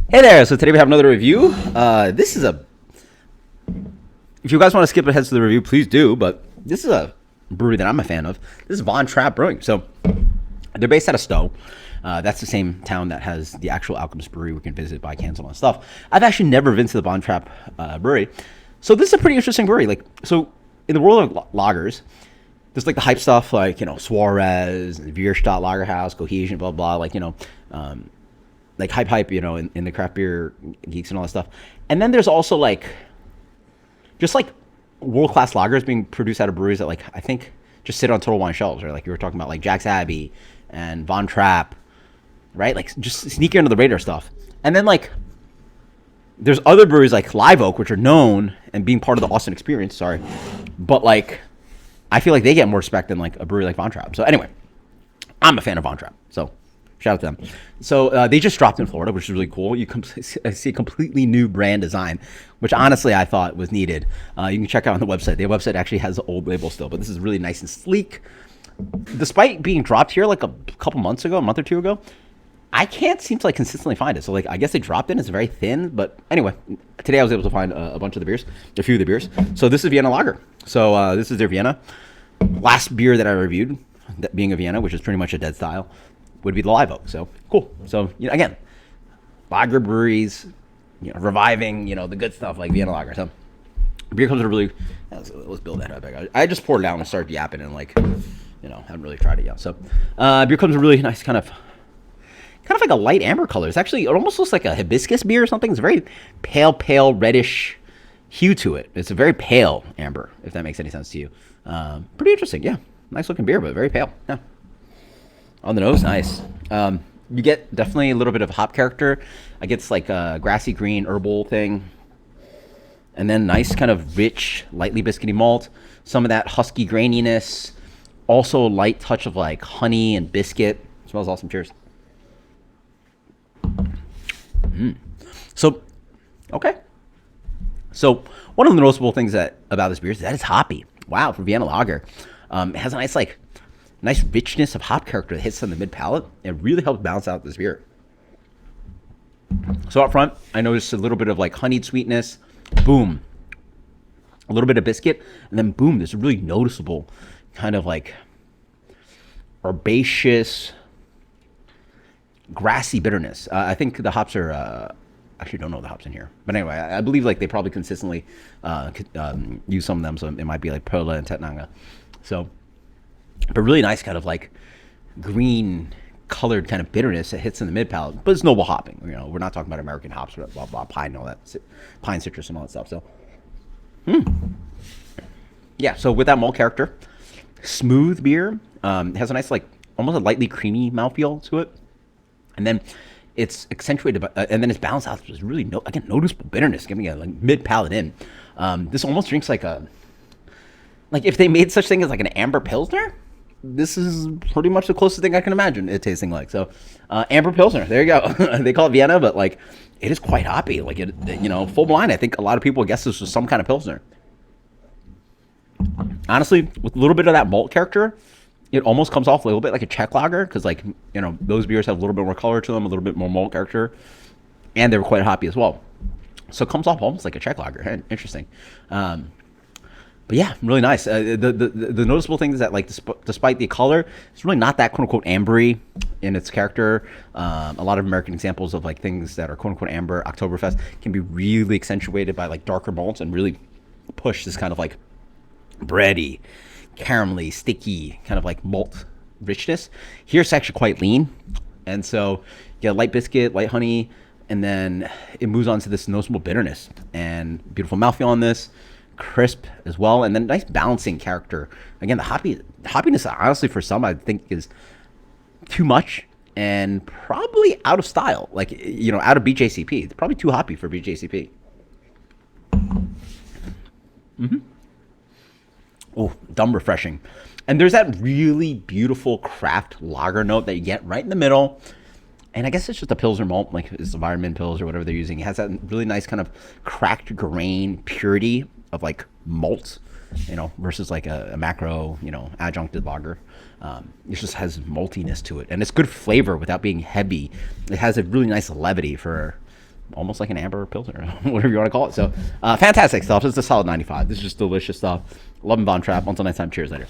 Hey there, so today we have another review. This is a, if you guys want to skip ahead to the review, please do, but this is a brewery that I'm a fan of. This is Trapp Brewing. So they're based out of Stowe. That's the same town that has the actual Alchemist Brewery we can visit, buy cans, all that stuff. I've actually never been to the Trapp Brewery. So this is a pretty interesting brewery. So in the world of lagers, there's like the hype stuff, like, Suarez, Bierstadt Lagerhaus, Cohesion, blah, blah, like hype, in the craft beer geeks and all that stuff. And then there's also just world-class lagers being produced out of breweries that I think just sit on Total Wine shelves, right? Like you were talking about like Jack's Abbey and Von Trapp, right? Like just sneaking under the radar stuff. And then there's other breweries like Live Oak, which are known and being part of the Austin experience, sorry. But I feel like they get more respect than a brewery like Von Trapp. So anyway, I'm a fan of Von Trapp. So shout out to them. So they just dropped in Florida, which is really cool. You see a completely new brand design, which honestly I thought was needed. You can check out on the website. Their website actually has the old label still, but this is really nice and sleek. Despite being dropped here like a couple months ago, a month or two ago, I can't seem to consistently find it. So I guess they dropped it. It's very thin, but anyway, today I was able to find a bunch of the beers, a few of the beers. So this is Vienna Lager. So this is their Vienna. Last beer that I reviewed, that being a Vienna, which is pretty much a dead style, would be the Live Oak. So cool. So again, lager breweries, reviving, the good stuff like Vienna Lager. So beer comes with a really, let's build that up. I just poured it out and started yapping and haven't really tried it yet. So beer comes with a really nice kind of like a light amber color. It's actually, it almost looks like a hibiscus beer or something. It's a very pale reddish hue to it. It's a very pale amber, if that makes any sense to you. Pretty interesting. Yeah. Nice looking beer, but very pale. Yeah. On the nose, nice. You get definitely a little bit of hop character. I get like a grassy green herbal thing. And then nice kind of rich, lightly biscuity malt. Some of that husky graininess. Also a light touch of honey and biscuit. Smells awesome. Cheers. So, okay. So one of the noticeable things about this beer is that it's hoppy. Wow, for Vienna Lager. It has a nice richness of hop character that hits on the mid palate. It really helps balance out this beer. So up front, I noticed a little bit of honeyed sweetness. Boom. A little bit of biscuit. And then boom, there's a really noticeable kind of herbaceous, grassy bitterness. I think the hops are... actually don't know the hops in here. But anyway, I believe they probably consistently use some of them. So it might be Perla and Tettnanger. So... but really nice kind of green colored kind of bitterness that hits in the mid palate, but it's noble hopping. We're not talking about American hops, blah, blah, pine and all that, pine citrus and all that stuff. So, yeah. So with that malt character, smooth beer, it has a nice almost a lightly creamy mouthfeel to it, and then it's accentuated, and then it's balanced out with really noticeable bitterness, giving a mid palate in. This almost drinks like if they made such thing as an amber pilsner. This is pretty much the closest thing I can imagine it tasting like. So, amber pilsner. There you go. They call it Vienna, but it is quite hoppy. Full blind. I think a lot of people guess this was some kind of pilsner. Honestly, with a little bit of that malt character, it almost comes off a little bit like a Czech lager because those beers have a little bit more color to them, a little bit more malt character, and they're quite hoppy as well. So it comes off almost like a Czech lager. Interesting. But yeah, really nice. The noticeable thing is that despite the color, it's really not that quote unquote ambery in its character. A lot of American examples of things that are quote unquote amber, Oktoberfest, can be really accentuated by darker malts and really push this kind of bready, caramelly, sticky kind of malt richness. Here it's actually quite lean, and so you get a light biscuit, light honey, and then it moves on to this noticeable bitterness and beautiful mouthfeel on this. Crisp as well, and then nice balancing character. Again, the hoppiness, honestly, for some, I think is too much and probably out of style. Out of BJCP. It's probably too hoppy for BJCP. Oh, dumb refreshing. And there's that really beautiful craft lager note that you get right in the middle. And I guess it's just a Pilsner malt, it's the Vitamin Pils or whatever they're using. It has that really nice kind of cracked grain purity of malt, versus a macro, adjuncted lager. It just has maltiness to it, and it's good flavor without being heavy. It has a really nice levity for almost like an amber pilsner, whatever you want to call it. So fantastic stuff. This is a solid 95. This is just delicious stuff. Love and Von Trapp. Until next time, cheers later.